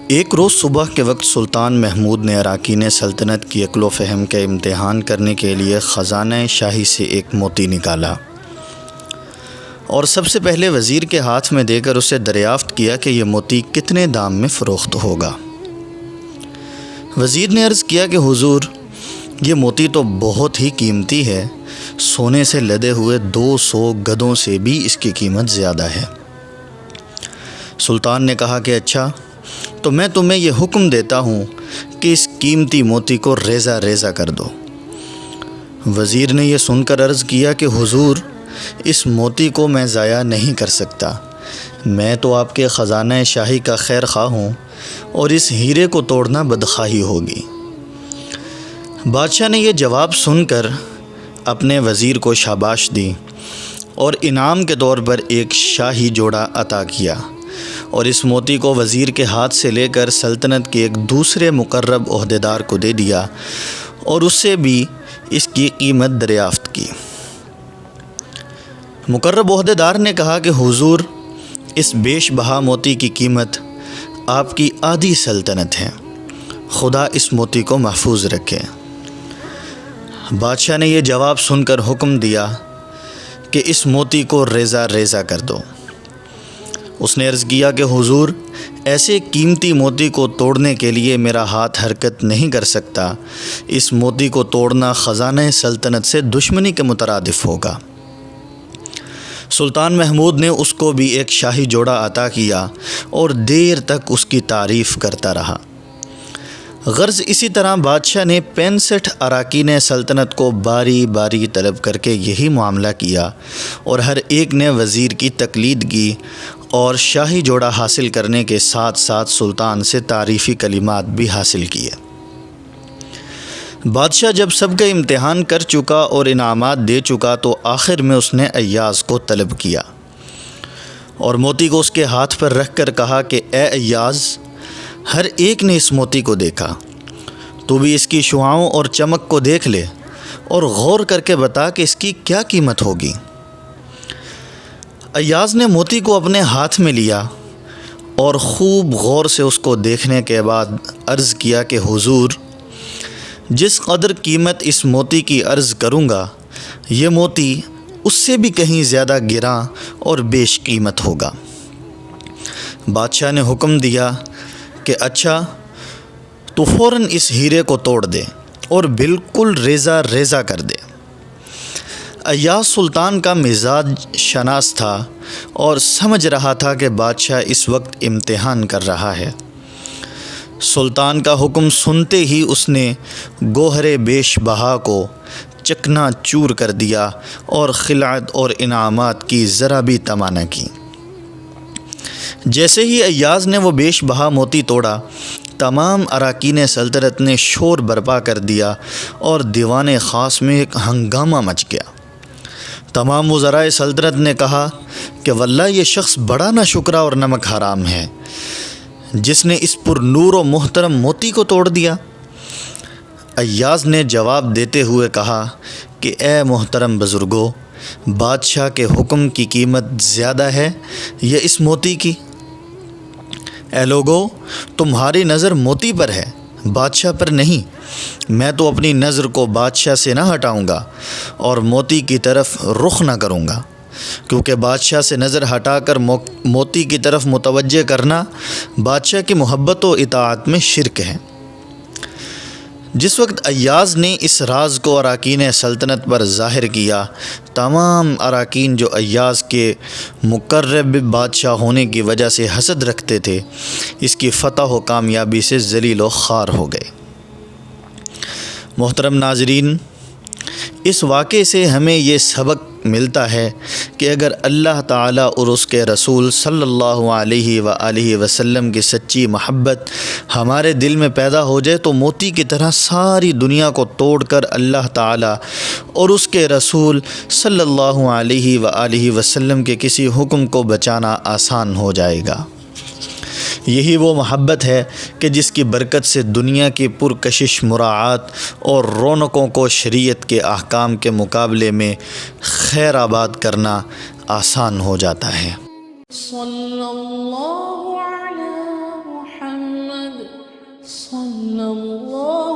ایک روز صبح کے وقت سلطان محمود نے اراکین سلطنت کی عقل و فہم کا امتحان کرنے کے لیے خزانہ شاہی سے ایک موتی نکالا اور سب سے پہلے وزیر کے ہاتھ میں دے کر اسے دریافت کیا کہ یہ موتی کتنے دام میں فروخت ہوگا۔ وزیر نے عرض کیا کہ حضور، یہ موتی تو بہت ہی قیمتی ہے، سونے سے لدے ہوئے 200 گدھوں سے بھی اس کی قیمت زیادہ ہے۔ سلطان نے کہا کہ اچھا، تو میں تمہیں یہ حکم دیتا ہوں کہ اس قیمتی موتی کو ریزہ ریزہ کر دو۔ وزیر نے یہ سن کر عرض کیا کہ حضور، اس موتی کو میں ضائع نہیں کر سکتا، میں تو آپ کے خزانہ شاہی کا خیر خواہ ہوں اور اس ہیرے کو توڑنا بدخواہی ہوگی۔ بادشاہ نے یہ جواب سن کر اپنے وزیر کو شاباش دی اور انعام کے طور پر ایک شاہی جوڑا عطا کیا اور اس موتی کو وزیر کے ہاتھ سے لے کر سلطنت کے ایک دوسرے مقرب عہدیدار کو دے دیا اور اس سے بھی اس کی قیمت دریافت کی۔ مقرب عہدیدار نے کہا کہ حضور، اس بیش بہا موتی کی قیمت آپ کی آدھی سلطنت ہے، خدا اس موتی کو محفوظ رکھے۔ بادشاہ نے یہ جواب سن کر حکم دیا کہ اس موتی کو ریزہ ریزہ کر دو۔ اس نے عرض کیا کہ حضور، ایسے قیمتی موتی کو توڑنے کے لیے میرا ہاتھ حرکت نہیں کر سکتا، اس موتی کو توڑنا خزانہ سلطنت سے دشمنی کے مترادف ہوگا۔ سلطان محمود نے اس کو بھی ایک شاہی جوڑا عطا کیا اور دیر تک اس کی تعریف کرتا رہا۔ غرض اسی طرح بادشاہ نے 65 اراکین سلطنت کو باری باری طلب کر کے یہی معاملہ کیا اور ہر ایک نے وزیر کی تقلید کی اور شاہی جوڑا حاصل کرنے کے ساتھ ساتھ سلطان سے تعریفی کلمات بھی حاصل کیے۔ بادشاہ جب سب کا امتحان کر چکا اور انعامات دے چکا تو آخر میں اس نے ایاز کو طلب کیا اور موتی کو اس کے ہاتھ پر رکھ کر کہا کہ اے ایاز، ہر ایک نے اس موتی کو دیکھا، تو بھی اس کی شعاؤں اور چمک کو دیکھ لے اور غور کر کے بتا کہ اس کی کیا قیمت ہوگی۔ ایاز نے موتی کو اپنے ہاتھ میں لیا اور خوب غور سے اس کو دیکھنے کے بعد عرض کیا کہ حضور، جس قدر قیمت اس موتی کی عرض کروں گا، یہ موتی اس سے بھی کہیں زیادہ گراں اور بیش قیمت ہوگا۔ بادشاہ نے حکم دیا کہ اچھا، تو فوراً اس ہیرے کو توڑ دے اور بالکل ریزہ ریزہ کر دے۔ ایاز سلطان کا مزاج شناس تھا اور سمجھ رہا تھا کہ بادشاہ اس وقت امتحان کر رہا ہے۔ سلطان کا حکم سنتے ہی اس نے گوہر بیش بہا کو چکنا چور کر دیا اور خلعت اور انعامات کی ذرا بھی تما نہ کی۔ جیسے ہی ایاز نے وہ بیش بہا موتی توڑا، تمام اراکین سلطنت نے شور برپا کر دیا اور دیوان خاص میں ایک ہنگامہ مچ گیا۔ تمام وزرائے سلطنت نے کہا کہ واللہ یہ شخص بڑا ناشکرا اور نمک حرام ہے، جس نے اس پر نور و محترم موتی کو توڑ دیا۔ ایاز نے جواب دیتے ہوئے کہا کہ اے محترم بزرگوں، بادشاہ کے حکم کی قیمت زیادہ ہے یا اس موتی کی؟ اے لوگو، تمہاری نظر موتی پر ہے، بادشاہ پر نہیں۔ میں تو اپنی نظر کو بادشاہ سے نہ ہٹاؤں گا اور موتی کی طرف رخ نہ کروں گا، کیونکہ بادشاہ سے نظر ہٹا کر موتی کی طرف متوجہ کرنا بادشاہ کی محبت و اطاعت میں شرک ہے۔ جس وقت ایاز نے اس راز کو اراکین سلطنت پر ظاہر کیا، تمام اراکین جو ایاز کے مقرب بادشاہ ہونے کی وجہ سے حسد رکھتے تھے، اس کی فتح و کامیابی سے ذلیل و خوار ہو گئے۔ محترم ناظرین، اس واقعے سے ہمیں یہ سبق ملتا ہے کہ اگر اللہ تعالیٰ اور اس کے رسول صلی اللہ علیہ وآلہ وسلم کی سچی محبت ہمارے دل میں پیدا ہو جائے تو موتی کی طرح ساری دنیا کو توڑ کر اللہ تعالیٰ اور اس کے رسول صلی اللہ علیہ وآلہ وسلم کے کسی حکم کو بچانا آسان ہو جائے گا۔ یہی وہ محبت ہے کہ جس کی برکت سے دنیا کی پرکشش مراعات اور رونقوں کو شریعت کے احکام کے مقابلے میں خیر آباد کرنا آسان ہو جاتا ہے۔ صلی اللہ علی محمد صلی اللہ